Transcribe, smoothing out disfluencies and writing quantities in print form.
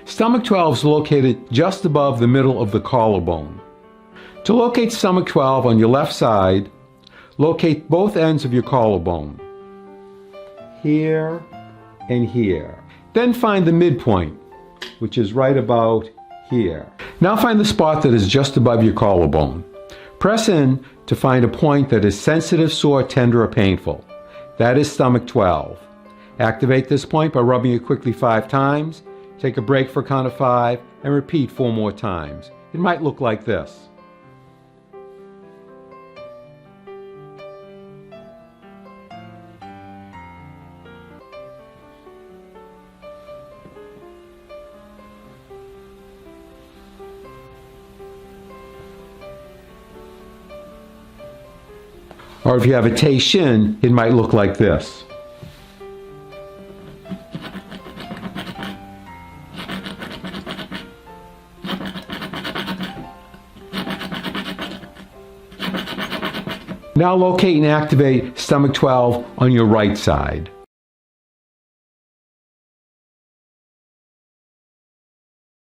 Stomach 12 is located just above the middle of the collarbone. To locate stomach 12 on your left side, locate both ends of your collarbone, here and here. Then find the midpoint, which is right about here. Now find the spot that is just above your collarbone. Press in to find a point that is sensitive, sore, tender, or painful. That is stomach 12. Activate this point by rubbing it quickly 5 times. Take a break for a count of 5 and repeat 4 more times. It might look like this. Or if you have a Tei Shin, it might look like this. Now locate and activate stomach 12 on your right side.